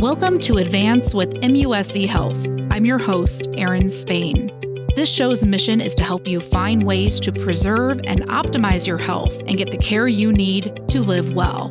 Welcome to Advance with MUSC Health. I'm your host, Erin Spain. This show's mission is to help you find ways to preserve and optimize your health and get the care you need to live well.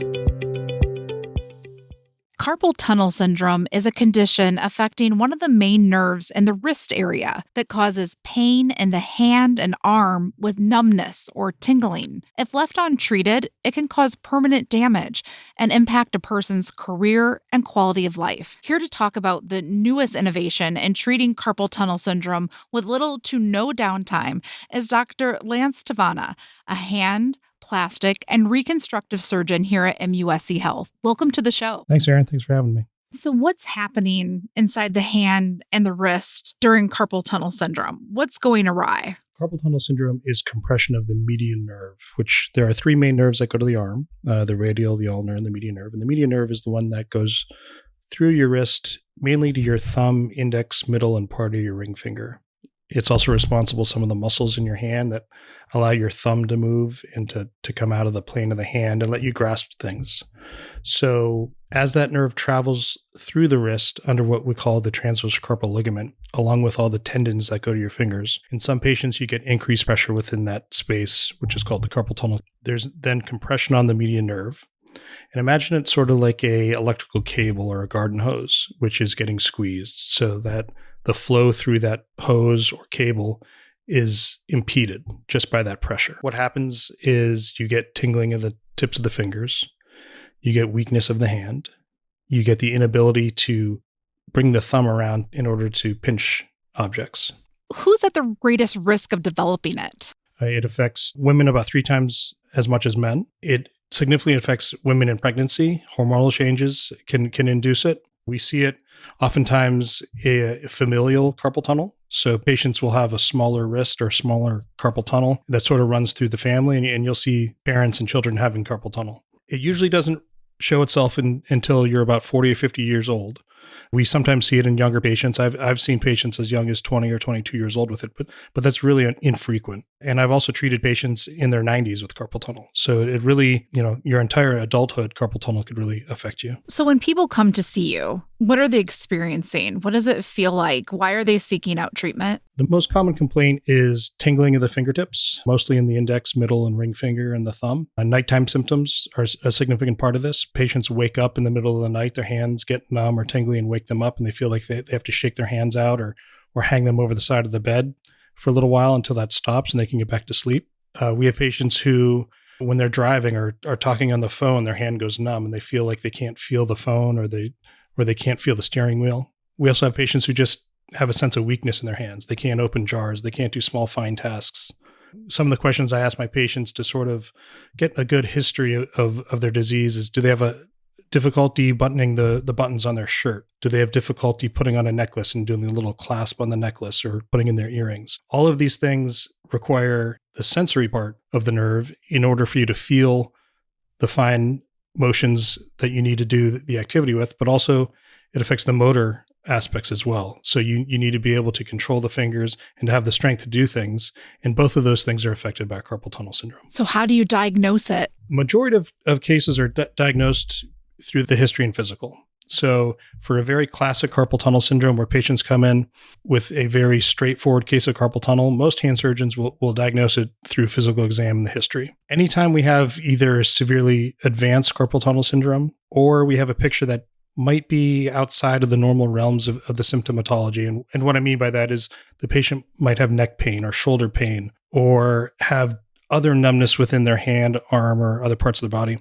Carpal tunnel syndrome is a condition affecting one of the main nerves in the wrist area that causes pain in the hand and arm with numbness or tingling. If left untreated, it can cause permanent damage and impact a person's career and quality of life. Here to talk about the newest innovation in treating carpal tunnel syndrome with little to no downtime is Dr. Lance Tavana, a hand, plastic, and reconstructive surgeon here at MUSC Health. Welcome to the show. Thanks, Erin. Thanks for having me. So what's happening inside the hand and the wrist during carpal tunnel syndrome? What's going awry? Carpal tunnel syndrome is compression of the median nerve, which there are three main nerves that go to the arm, the radial, the ulnar, and the median nerve. And the median nerve is the one that goes through your wrist, mainly to your thumb, index, middle, and part of your ring finger. It's also responsible for some of the muscles in your hand that allow your thumb to move and to come out of the plane of the hand and let you grasp things. So as that nerve travels through the wrist under what we call the transverse carpal ligament, along with all the tendons that go to your fingers, in some patients you get increased pressure within that space, which is called the carpal tunnel. There's then compression on the median nerve. And imagine it sort of like a electrical cable or a garden hose, which is getting squeezed so that the flow through that hose or cable is impeded just by that pressure. What happens is you get tingling of the tips of the fingers, you get weakness of the hand, you get the inability to bring the thumb around in order to pinch objects. Who's at the greatest risk of developing it? It affects women about 3 times as much as men. It significantly affects women in pregnancy. Hormonal changes can induce it. We see it oftentimes a familial carpal tunnel. So patients will have a smaller wrist or smaller carpal tunnel that sort of runs through the family, and you'll see parents and children having carpal tunnel. It usually doesn't show itself until you're about 40 or 50 years old. We sometimes see it in younger patients. I've seen patients as young as 20 or 22 years old with it, but that's really infrequent. And I've also treated patients in their 90s with carpal tunnel. So it really, your entire adulthood, carpal tunnel could really affect you. So when people come to see you, what are they experiencing? What does it feel like? Why are they seeking out treatment? The most common complaint is tingling of the fingertips, mostly in the index, middle, and ring finger and the thumb. Nighttime symptoms are a significant part of this. Patients wake up in the middle of the night, their hands get numb or tingly and wake them up, and they feel like they have to shake their hands out or hang them over the side of the bed for a little while until that stops and they can get back to sleep. We have patients who, when they're driving or are talking on the phone, their hand goes numb and they feel like they can't feel the phone or they can't feel the steering wheel. We also have patients who just have a sense of weakness in their hands. They can't open jars. They can't do small, fine tasks. Some of the questions I ask my patients to sort of get a good history of their disease is, do they have a difficulty buttoning the buttons on their shirt? Do they have difficulty putting on a necklace and doing a little clasp on the necklace or putting in their earrings? All of these things require the sensory part of the nerve in order for you to feel the fine motions that you need to do the activity with, but also it affects the motor aspects as well. So you need to be able to control the fingers and to have the strength to do things. And both of those things are affected by carpal tunnel syndrome. So how do you diagnose it? Majority of cases are diagnosed through the history and physical. So for a very classic carpal tunnel syndrome where patients come in with a very straightforward case of carpal tunnel, most hand surgeons will diagnose it through physical exam and the history. Anytime we have either severely advanced carpal tunnel syndrome or we have a picture that might be outside of the normal realms of the symptomatology. And what I mean by that is the patient might have neck pain or shoulder pain or have other numbness within their hand, arm, or other parts of the body.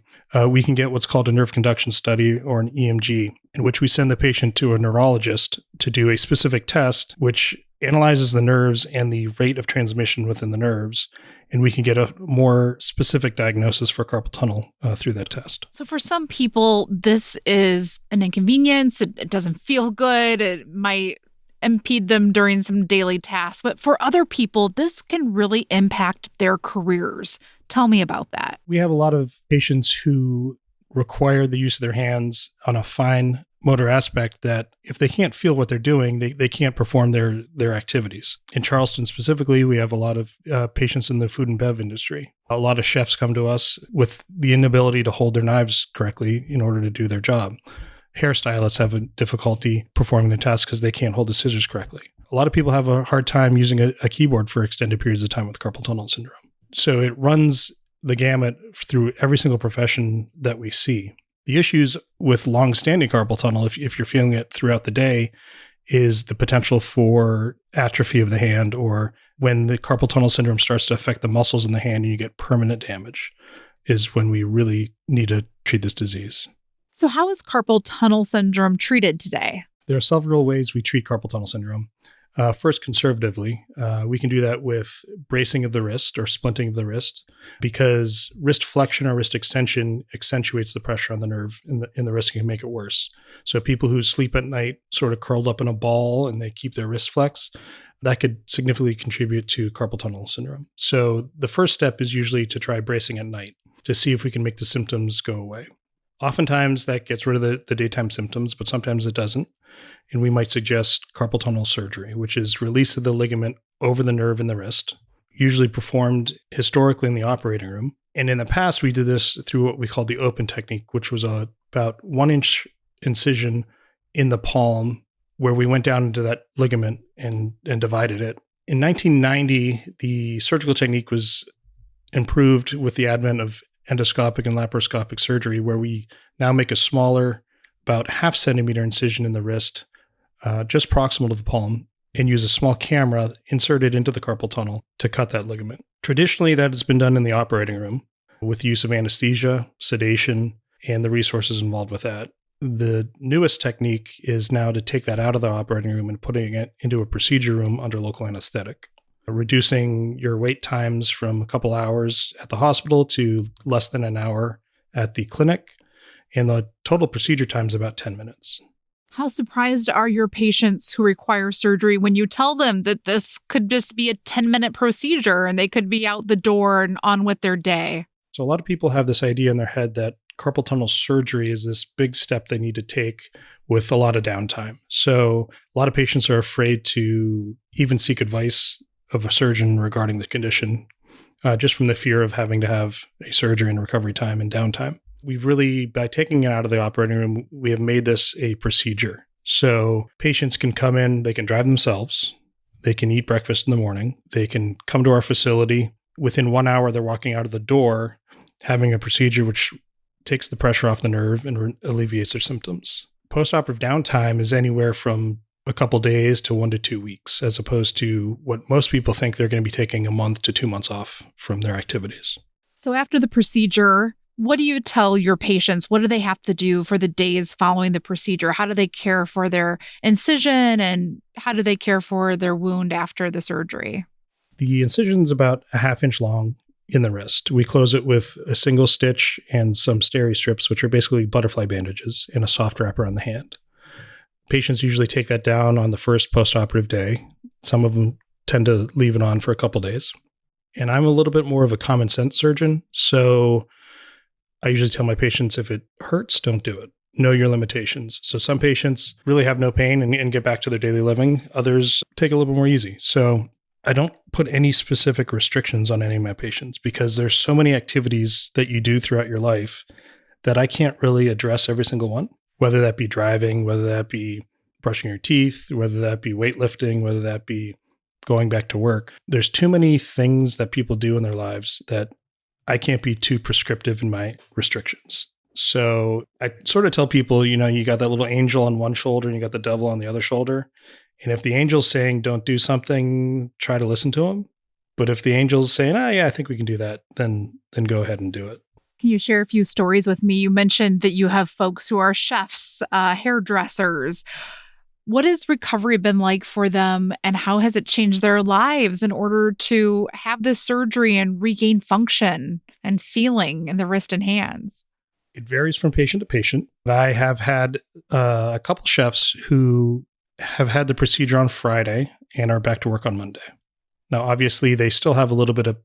We can get what's called a nerve conduction study or an EMG, in which we send the patient to a neurologist to do a specific test, which analyzes the nerves and the rate of transmission within the nerves. And we can get a more specific diagnosis for carpal tunnel through that test. So for some people, this is an inconvenience. It doesn't feel good. It might impede them during some daily tasks. But for other people, this can really impact their careers. Tell me about that. We have a lot of patients who require the use of their hands on a fine motor aspect that if they can't feel what they're doing, they can't perform their activities. In Charleston specifically, we have a lot of patients in the food and bev industry. A lot of chefs come to us with the inability to hold their knives correctly in order to do their job. hairstylists have a difficulty performing the task because they can't hold the scissors correctly. A lot of people have a hard time using a keyboard for extended periods of time with carpal tunnel syndrome. So it runs the gamut through every single profession that we see. The issues with long-standing carpal tunnel, if you're feeling it throughout the day, is the potential for atrophy of the hand, or when the carpal tunnel syndrome starts to affect the muscles in the hand and you get permanent damage, is when we really need to treat this disease. So how is carpal tunnel syndrome treated today? There are several ways we treat carpal tunnel syndrome. First, conservatively, we can do that with bracing of the wrist or splinting of the wrist, because wrist flexion or wrist extension accentuates the pressure on the nerve in the wrist and can make it worse. So people who sleep at night sort of curled up in a ball and they keep their wrist flex, that could significantly contribute to carpal tunnel syndrome. So the first step is usually to try bracing at night to see if we can make the symptoms go away. Oftentimes that gets rid of the daytime symptoms, but sometimes it doesn't. And we might suggest carpal tunnel surgery, which is release of the ligament over the nerve in the wrist, usually performed historically in the operating room. And in the past, we did this through what we called the open technique, which was about 1-inch incision in the palm where we went down into that ligament and divided it. In 1990, the surgical technique was improved with the advent of endoscopic and laparoscopic surgery, where we now make a smaller, about 0.5 centimeter incision in the wrist, just proximal to the palm, and use a small camera inserted into the carpal tunnel to cut that ligament. Traditionally, that has been done in the operating room with the use of anesthesia, sedation, and the resources involved with that. The newest technique is now to take that out of the operating room and putting it into a procedure room under local anesthetic, reducing your wait times from a couple hours at the hospital to less than an hour at the clinic. And the total procedure time is about 10 minutes. How surprised are your patients who require surgery when you tell them that this could just be a 10-minute procedure and they could be out the door and on with their day? So a lot of people have this idea in their head that carpal tunnel surgery is this big step they need to take with a lot of downtime. So a lot of patients are afraid to even seek advice of a surgeon regarding the condition, just from the fear of having to have a surgery and recovery time and downtime. We've really, by taking it out of the operating room, we have made this a procedure. So patients can come in, they can drive themselves, they can eat breakfast in the morning, they can come to our facility. Within 1 hour, they're walking out of the door, having a procedure which takes the pressure off the nerve and alleviates their symptoms. Postoperative downtime is anywhere from a couple days to 1 to 2 weeks, as opposed to what most people think they're going to be taking a month to 2 months off from their activities. So after the procedure, what do you tell your patients? What do they have to do for the days following the procedure? How do they care for their incision, and how do they care for their wound after the surgery? The incision is about a 1/2 inch long in the wrist. We close it with a single stitch and some steri strips, which are basically butterfly bandages, and a soft wrap around the hand. Patients usually take that down on the first postoperative day. Some of them tend to leave it on for a couple days. And I'm a little bit more of a common sense surgeon, so I usually tell my patients, if it hurts, don't do it. Know your limitations. So some patients really have no pain and get back to their daily living. Others take it a little bit more easy. So I don't put any specific restrictions on any of my patients, because there's so many activities that you do throughout your life that I can't really address every single one, whether that be driving, whether that be brushing your teeth, whether that be weightlifting, whether that be going back to work. There's too many things that people do in their lives that I can't be too prescriptive in my restrictions. So I sort of tell people, you got that little angel on one shoulder and you got the devil on the other shoulder. And if the angel's saying don't do something, try to listen to him. But if the angel's saying, oh yeah, I think we can do that, then go ahead and do it. Can you share a few stories with me? You mentioned that you have folks who are chefs, hairdressers. What has recovery been like for them, and how has it changed their lives in order to have this surgery and regain function and feeling in the wrist and hands? It varies from patient to patient. But I have had a couple chefs who have had the procedure on Friday and are back to work on Monday. Now, obviously, they still have a little bit of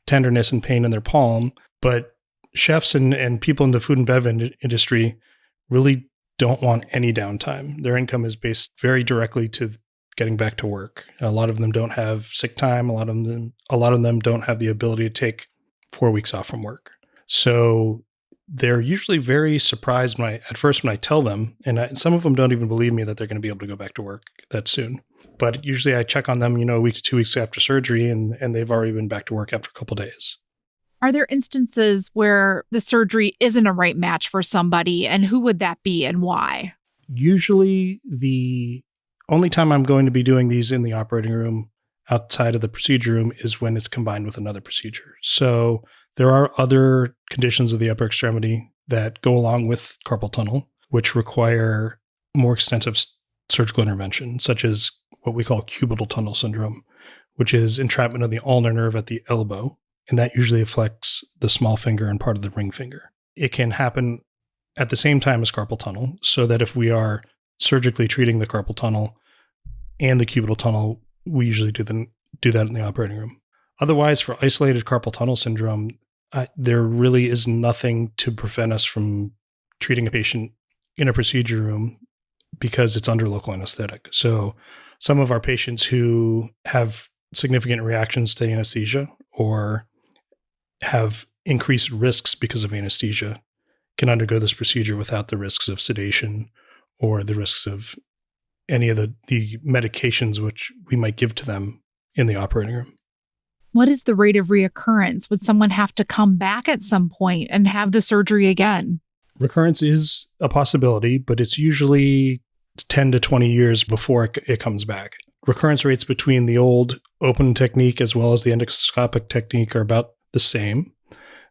tenderness and pain in their palm, but chefs and people in the food and bev industry really don't want any downtime. Their income is based very directly to getting back to work. A lot of them don't have sick time. A lot of them don't have the ability to take 4 weeks off from work. So they're usually very surprised at first when I tell them, and some of them don't even believe me that they're going to be able to go back to work that soon. But usually I check on them, a week to 2 weeks after surgery, and they've already been back to work after a couple of days. Are there instances where the surgery isn't a right match for somebody, and who would that be and why? Usually the only time I'm going to be doing these in the operating room outside of the procedure room is when it's combined with another procedure. So there are other conditions of the upper extremity that go along with carpal tunnel, which require more extensive surgical intervention, such as what we call cubital tunnel syndrome, which is entrapment of the ulnar nerve at the elbow. And that usually affects the small finger and part of the ring finger. It can happen at the same time as carpal tunnel, so that if we are surgically treating the carpal tunnel and the cubital tunnel, we usually do that in the operating room. Otherwise, for isolated carpal tunnel syndrome, there really is nothing to prevent us from treating a patient in a procedure room because it's under local anesthetic. So some of our patients who have significant reactions to anesthesia or have increased risks because of anesthesia can undergo this procedure without the risks of sedation or the risks of any of the medications which we might give to them in the operating room. What is the rate of reoccurrence? Would someone have to come back at some point and have the surgery again? Recurrence is a possibility, but it's usually 10 to 20 years before it comes back. Recurrence rates between the old open technique as well as the endoscopic technique are about the same.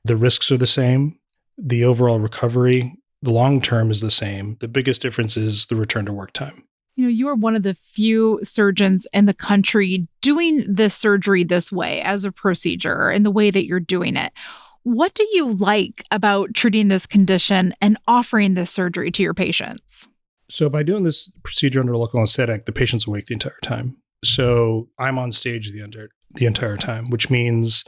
The risks are the same. The overall recovery, the long term is the same. The biggest difference is the return to work time. You are one of the few surgeons in the country doing this surgery this way as a procedure in the way that you're doing it. What do you like about treating this condition and offering this surgery to your patients? So by doing this procedure under local anesthetic, the patient's awake the entire time. So I'm on stage the entire time, which means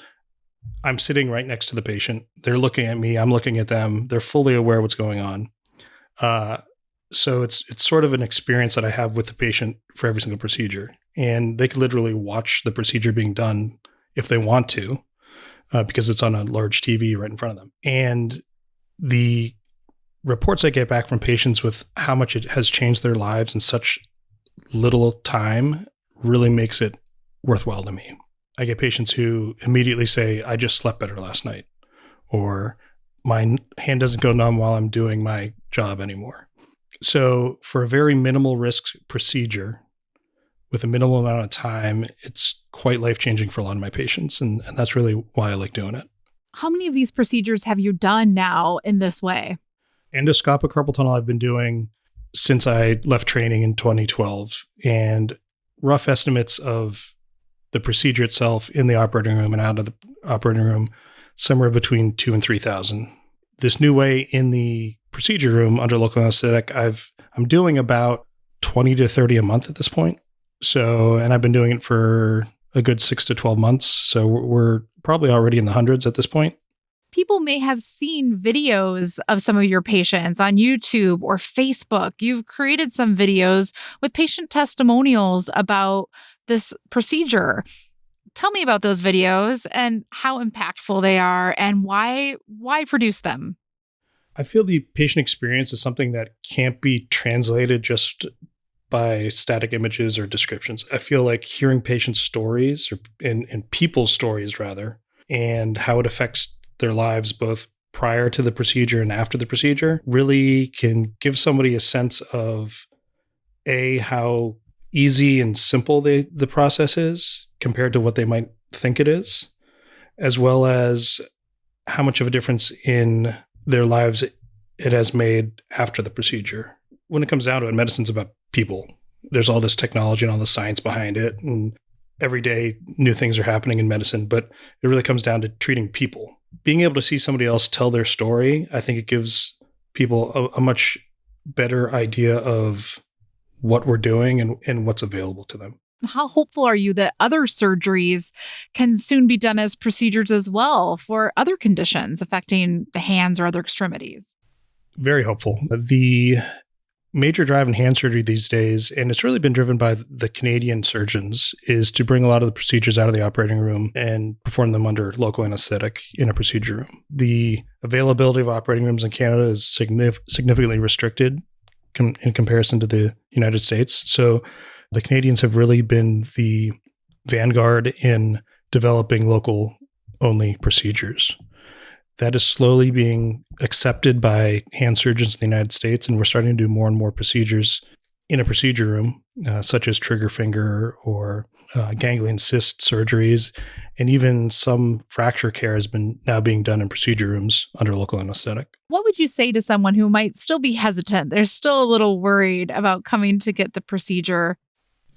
I'm sitting right next to the patient. They're looking at me. I'm looking at them. They're fully aware of what's going on. So it's sort of an experience that I have with the patient for every single procedure. And they can literally watch the procedure being done if they want to, because it's on a large TV right in front of them. And the reports I get back from patients with how much it has changed their lives in such little time really makes it worthwhile to me. I get patients who immediately say, I just slept better last night, or my hand doesn't go numb while I'm doing my job anymore. So for a very minimal risk procedure with a minimal amount of time, it's quite life-changing for a lot of my patients. And that's really why I like doing it. How many of these procedures have you done now in this way? Endoscopic carpal tunnel I've been doing since I left training in 2012. And rough estimates of the procedure itself in the operating room and out of the operating room, somewhere between 2,000 and 3,000. This new way in the procedure room under local anesthetic, I'm doing about 20 to 30 a month at this point. So, and I've been doing it for a good 6 to 12 months. So we're probably already in the hundreds at this point. People may have seen videos of some of your patients on YouTube or Facebook. You've created some videos with patient testimonials about this procedure. Tell me about those videos and how impactful they are and why produce them. I feel the patient experience is something that can't be translated just by static images or descriptions. I feel like hearing patient stories and people's stories rather, and how it affects their lives both prior to the procedure and after the procedure really can give somebody a sense of how easy and simple the process is compared to what they might think it is, as well as how much of a difference in their lives it has made after the procedure. When it comes down to it, medicine's about people. There's all this technology and all the science behind it, and every day new things are happening in medicine, but it really comes down to treating people. Being able to see somebody else tell their story, I think it gives people a much better idea of what we're doing and what's available to them. How hopeful are you that other surgeries can soon be done as procedures as well for other conditions affecting the hands or other extremities? Very hopeful. The major drive in hand surgery these days, and it's really been driven by the Canadian surgeons, is to bring a lot of the procedures out of the operating room and perform them under local anesthetic in a procedure room. The availability of operating rooms in Canada is significantly restricted in comparison to the United States. So the Canadians have really been the vanguard in developing local-only procedures. That is slowly being accepted by hand surgeons in the United States, and we're starting to do more and more procedures in a procedure room, such as trigger finger or ganglion cyst surgeries, and even some fracture care has been now being done in procedure rooms under local anesthetic. What would you say to someone who might still be hesitant? They're still a little worried about coming to get the procedure.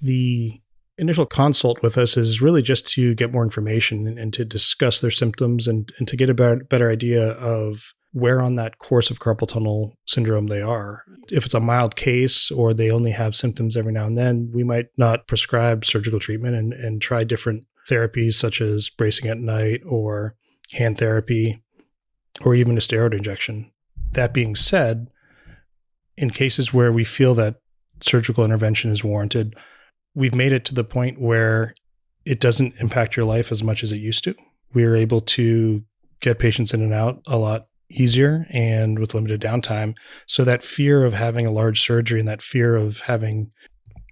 The initial consult with us is really just to get more information and to discuss their symptoms and to get a better idea of where on that course of carpal tunnel syndrome they are. If it's a mild case or they only have symptoms every now and then, we might not prescribe surgical treatment and try different therapies such as bracing at night or hand therapy or even a steroid injection. That being said, in cases where we feel that surgical intervention is warranted, we've made it to the point where it doesn't impact your life as much as it used to. We are able to get patients in and out a lot easier and with limited downtime. So that fear of having a large surgery and that fear of having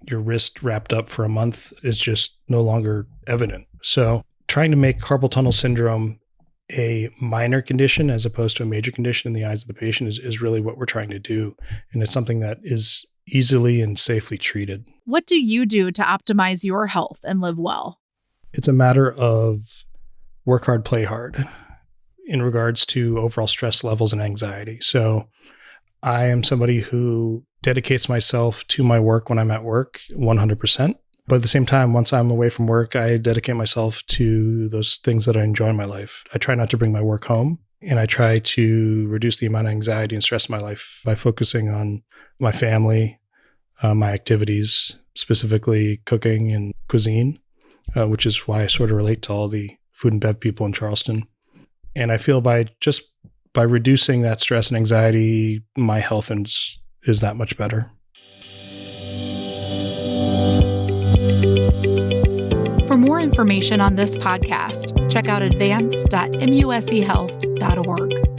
your wrist wrapped up for a month is just no longer evident. So trying to make carpal tunnel syndrome a minor condition as opposed to a major condition in the eyes of the patient is really what we're trying to do. And it's something that is easily and safely treated. What do you do to optimize your health and live well? It's a matter of work hard, play hard in regards to overall stress levels and anxiety. So I am somebody who dedicates myself to my work when I'm at work 100%. But at the same time, once I'm away from work, I dedicate myself to those things that I enjoy in my life. I try not to bring my work home, and I try to reduce the amount of anxiety and stress in my life by focusing on my family, my activities, specifically cooking and cuisine, which is why I sort of relate to all the food and bev people in Charleston. And I feel by reducing that stress and anxiety, my health is that much better. For more information on this podcast, check out advance.muschealth.org.